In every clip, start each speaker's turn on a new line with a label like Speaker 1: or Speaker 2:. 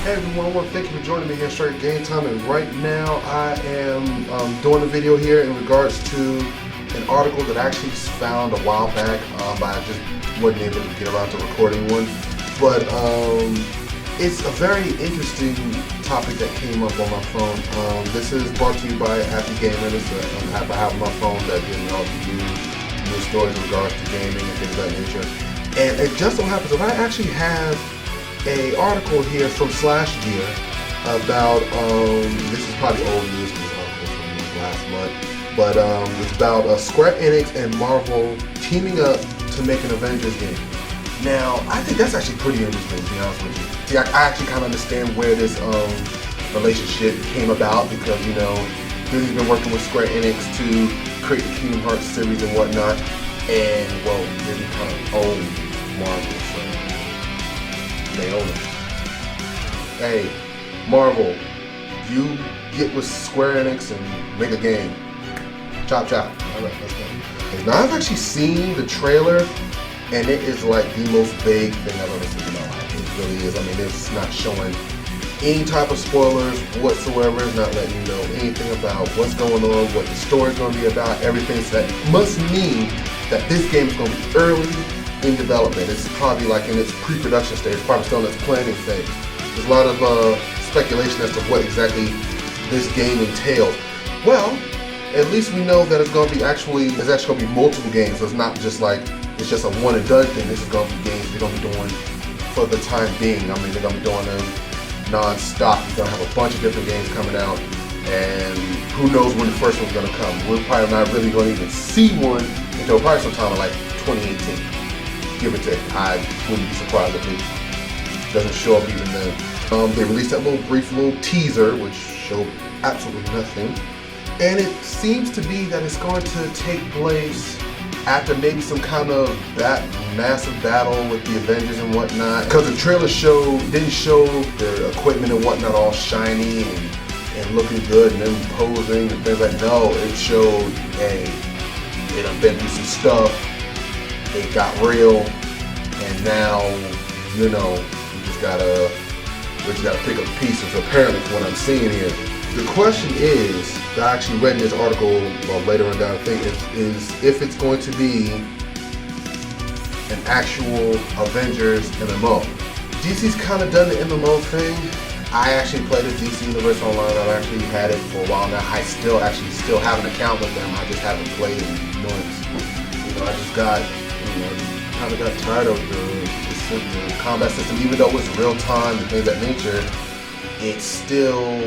Speaker 1: Hey everyone, I want to thank you for joining me here Straight Game Time, and right now I am doing a video here in regards to an article that I actually found a while back, but I just wasn't able to get around to recording one. But it's a very interesting topic that came up on my phone. This is brought to you by Happy Gamer. It's an app I have on my phone that gives me all the news stories in regards to gaming and things of that nature. And it just so happens that I actually have a article here from /Gear about, this is probably old news because this article was from last month, but it's about Square Enix and Marvel teaming up to make an Avengers game. Now, I think that's actually pretty interesting, to be honest with you. See, I actually kind of understand where this relationship came about because, you know, Disney's been working with Square Enix to create the Kingdom Hearts series and whatnot, and, well, Disney kind of owned Marvel, so they own it. Hey, Marvel, you get with Square Enix and make a game. Chop chop. All right, let's go. Now I've actually seen the trailer, and it is like the most vague thing I've ever seen in my life. It really is. I mean, it's not showing any type of spoilers whatsoever. It's not letting you know anything about what's going on, what the story's going to be about, everything. So that must mean that this game is going to be early in development. It's probably like in its pre-production stage, probably still in its planning phase. There's a lot of speculation as to what exactly this game entails. Well, at least we know that it's going to be there's actually going to be multiple games. So it's not just like, it's just a one and done thing. This is going to be games they're going to be doing for the time being. I mean, they're going to be doing them non-stop. You're going to have a bunch of different games coming out, and who knows when the first one's going to come. We're probably not really going to even see one until probably sometime in like 2018. Give or take. I wouldn't be surprised if it doesn't show up even then. They released that brief little teaser, which showed absolutely nothing. And it seems to be that it's going to take place after maybe some kind of that massive battle with the Avengers and whatnot. Because the trailer didn't show their equipment and whatnot all shiny and looking good and them posing and things like that. No, it showed, hey, they done been through some stuff. It got real, and now, you know, we just gotta pick up the pieces, apparently, from what I'm seeing here. The question is, I actually read in this article later on down the thing, is if it's going to be an actual Avengers MMO. DC's kind of done the MMO thing. I actually played the DC Universe Online. I've actually had it for a while now. I still have an account with them. I just haven't played in months. You know, I just kind of got tired of the combat system. Even though it's real time and things of that nature, it's still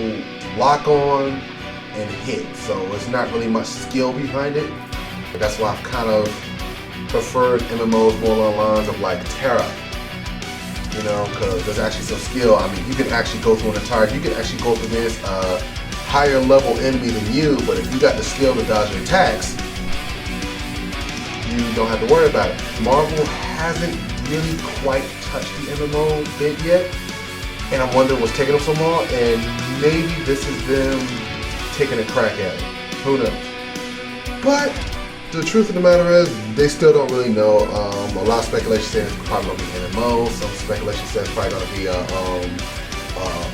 Speaker 1: lock on and hit, so it's not really much skill behind it. But that's why I've kind of preferred MMOs more along the lines of like Terra, you know, because there's actually some skill. I mean, you can actually go through you can actually go through against a higher level enemy than you, but if you got the skill to dodge your attacks, you don't have to worry about it. Marvel hasn't really quite touched the MMO bit yet, and I'm wondering what's taking them so long, and maybe this is them taking a crack at it. Who knows? But the truth of the matter is, they still don't really know. A lot of speculation says it's probably going to be MMO. Some speculation says it's probably going to be a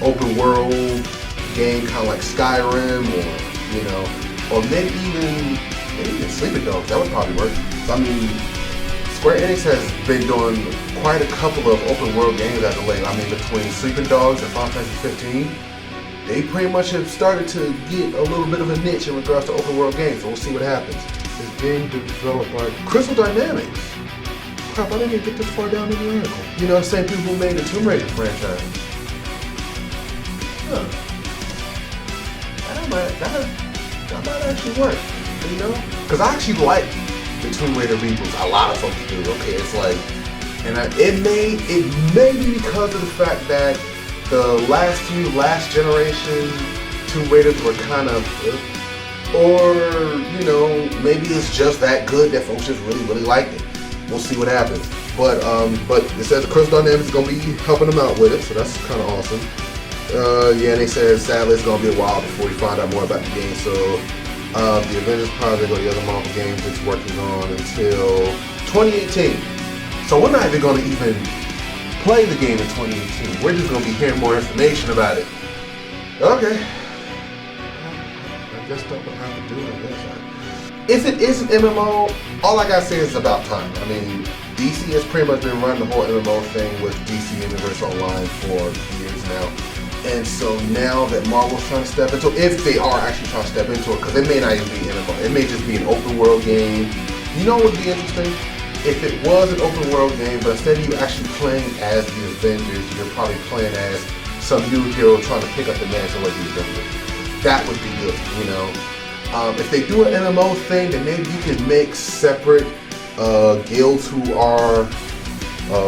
Speaker 1: open world game, kind of like Skyrim, or you know, or maybe even Sleeping Dogs. That would probably work. I mean, Square Enix has been doing quite a couple of open world games as of late. I mean, between Sleeping Dogs and Final Fantasy 15, they pretty much have started to get a little bit of a niche in regards to open world games. So we'll see what happens. It's being developed by Crystal Dynamics. Crap, I didn't even get this far down in the article. You know, the same people who made the Tomb Raider franchise. Huh. That might actually work. You know? Because I actually like the Tomb Raider reboots. A lot of folks do. Okay, it's like, and it may be because of the fact that the last generation Tomb Raiders were kind of, or you know, maybe it's just that good that folks just really liked it. We'll see what happens. But it says the Crystal Dynamics is gonna be helping them out with it, so that's kind of awesome. Yeah, and they said sadly it's gonna be a while before we find out more about the game. So the Avengers project or the other Marvel games it's working on until 2018. So we're not even going to even play the game in 2018. We're just gonna be hearing more information about it. Okay. I just don't know how to do it, I guess. If it is an MMO, all I gotta say is about time. I mean, DC has pretty much been running the whole MMO thing with DC Universe Online for years now. And so now that Marvel's trying to step into it, if they are actually trying to step into it, because it may not even be an MMO, it may just be an open world game. You know what would be interesting? If it was an open world game, but instead of you actually playing as the Avengers, you're probably playing as some new hero trying to pick up the mantle of the Avengers. That would be good, you know. If they do an MMO thing, then maybe you can make separate guilds who are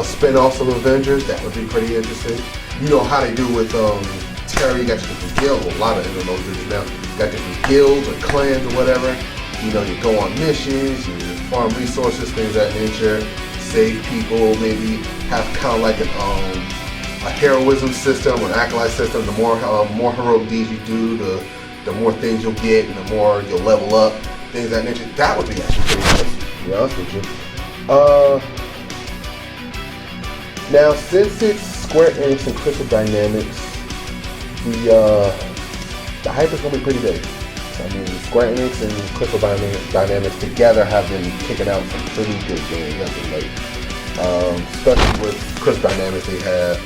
Speaker 1: spin-offs of Avengers. That would be pretty interesting. You know how they do with Terry, you got your different guilds. A lot of MMOs do this now. You got different guilds or clans or whatever. You know, you go on missions, you farm resources, things of that nature, save people, maybe have kind of like a heroism system or an acolyte system. The more heroic deeds you do, the more things you'll get and the more you'll level up, things of that nature. That would be actually pretty nice, to be honest with you. Now, since it's Square Enix and Crystal Dynamics, the hype is going to be pretty big. I mean, Square Enix and Crystal Dynamics together have been kicking out some pretty good games as of late. Especially with Crystal Dynamics, they have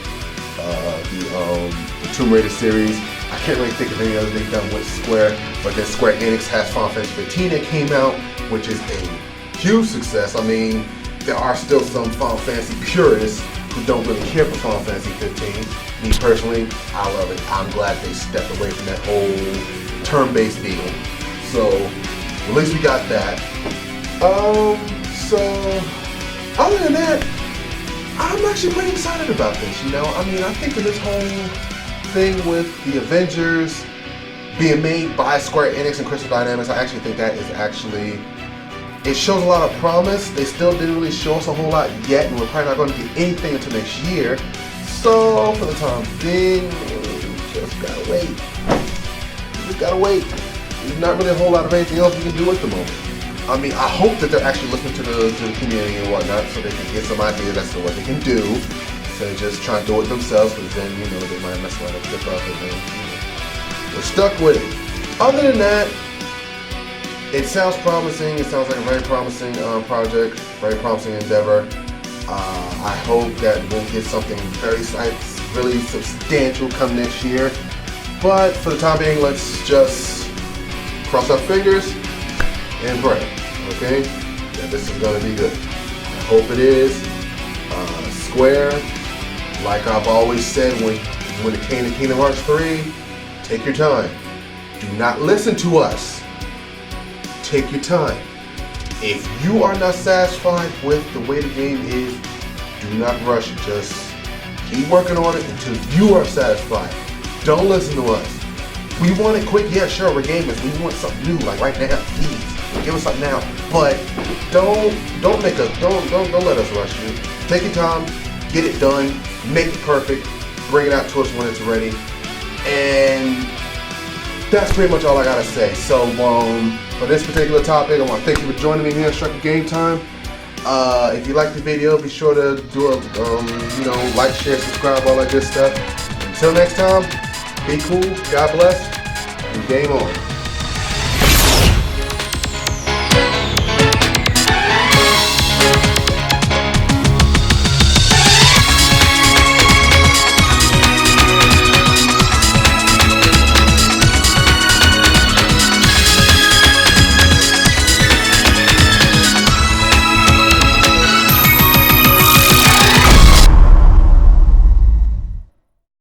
Speaker 1: the Tomb Raider series. I can't really think of any other they've done with Square, but then Square Enix has Final Fantasy 15 that came out, which is a huge success. I mean, there are still some Final Fantasy purists who don't really care for Final Fantasy 15. Me personally, I love it. I'm glad they stepped away from that whole turn-based deal. So, at least we got that. So, other than that, I'm actually pretty excited about this, you know? I mean, I think of this whole thing with the Avengers being made by Square Enix and Crystal Dynamics, I actually think that is actually, it shows a lot of promise. They still didn't really show us a whole lot yet, and we're probably not going to get anything until next year. So, for the time being, just gotta wait. Just gotta wait. There's not really a whole lot of anything else we can do at the moment. I mean, I hope that they're actually listening to the community and whatnot, so they can get some ideas as to what they can do, instead of just trying to do it themselves, because then, you know, they might mess around and flip up, and then, you know, we're stuck with it. Other than that, it sounds promising. It sounds like a very promising project, very promising endeavor. I hope that we'll get something really substantial come next year. But for the time being, let's just cross our fingers and pray, okay? That this is gonna be good. I hope it is. Square, like I've always said when it came to Kingdom Hearts 3, take your time. Do not listen to us. Take your time. If you are not satisfied with the way the game is, do not rush it. Just keep working on it until you are satisfied. Don't listen to us. We want it quick, yeah, sure, we're gamers. We want something new, like right now, please. Give us something now. But don't let us rush you. Take your time, get it done, make it perfect, bring it out to us when it's ready. And that's pretty much all I gotta say. So for this particular topic, I want to thank you for joining me here at Struck Game Time. If you like the video, be sure to do a like, share, subscribe, all that good stuff. Until next time, be cool, God bless, and game on.